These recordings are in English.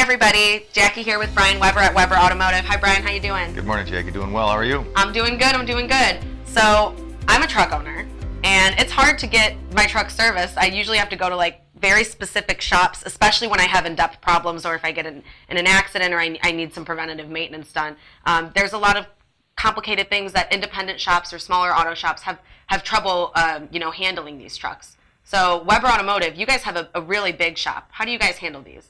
everybody, Jackie here with Brian Weber at Weber Automotive. Hi Brian, how you doing? Good morning, Jackie. Doing well. How are you? I'm doing good. So I'm a truck owner and it's hard to get my truck serviced. I usually have to go to like very specific shops, especially when I have in-depth problems or if I get in an accident or I need some preventative maintenance done. There's a lot of complicated things that independent shops or smaller auto shops have trouble handling these trucks. So Weber Automotive, you guys have a really big shop. How do you guys handle these?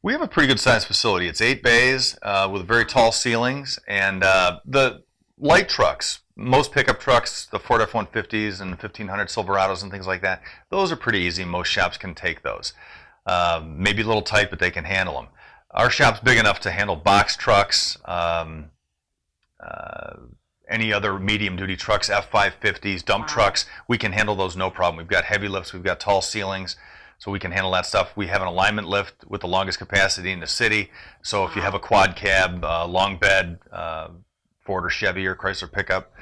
We have a pretty good sized facility. It's 8 bays with very tall ceilings, and the light trucks, most pickup trucks, the Ford F-150s and 1500 Silverados and things like that, those are pretty easy. Most shops can take those. Maybe a little tight, but they can handle them. Our shop's big enough to handle box trucks, any other medium-duty trucks, F-550s, dump trucks. We can handle those no problem. We've got heavy lifts, we've got tall ceilings, so we can handle that stuff. We have an alignment lift with the longest capacity in the city, so if you have a quad cab, long bed, Ford or Chevy or Chrysler pickup,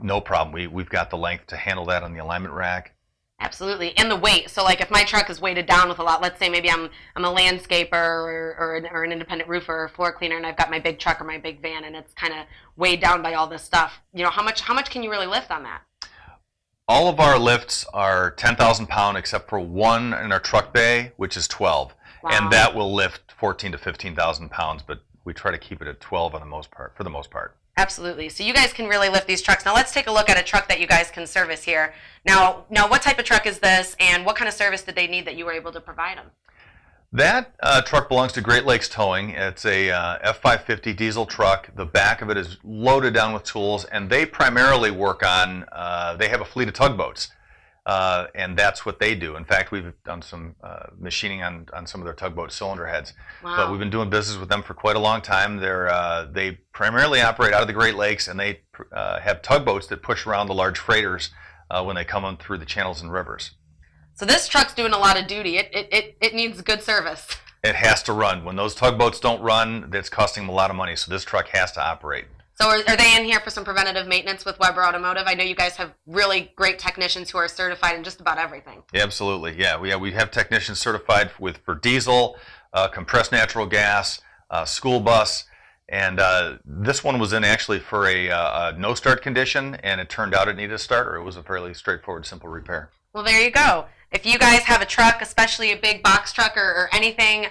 no problem. We've got the length to handle that on the alignment rack. Absolutely, and the weight. So, like, if my truck is weighted down with a lot, let's say maybe I'm a landscaper or an independent roofer or floor cleaner, and I've got my big truck or my big van, and it's kind of weighed down by all this stuff. You know, how much can you really lift on that? All of our lifts are 10,000 pound, except for one in our truck bay, which is 12, and that will lift 14 to 15,000 pounds. But we try to keep it at 12 for the most part. Absolutely. So you guys can really lift these trucks. Now let's take a look at a truck that you guys can service here. Now what type of truck is this, and what kind of service did they need that you were able to provide them? That truck belongs to Great Lakes Towing. It's a F-550 diesel truck. The back of it is loaded down with tools, and they primarily work on, they have a fleet of tugboats, and that's what they do. In fact, we've done some machining on some of their tugboat cylinder heads. Wow. But we've been doing business with them for quite a long time. They primarily operate out of the Great Lakes, and they have tugboats that push around the large freighters when they come on through the channels and rivers. So this truck's doing a lot of duty. It needs good service. It has to run. When those tugboats don't run, that's costing them a lot of money, so this truck has to operate. So are they in here for some preventative maintenance with Weber Automotive? I know you guys have really great technicians who are certified in just about everything. Yeah, absolutely. Yeah, we have technicians certified for diesel, compressed natural gas, school bus, and this one was in actually for a no start condition, and it turned out it needed a starter. It was a fairly straightforward, simple repair. Well, there you go. If you guys have a truck, especially a big box truck or anything,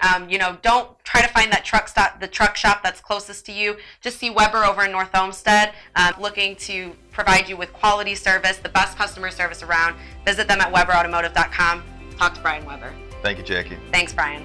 don't try to find that the truck shop that's closest to you. Just see Weber over in North Olmsted, looking to provide you with quality service, the best customer service around. Visit them at weberautomotive.com. Talk to Brian Weber. Thank you, Jackie. Thanks, Brian.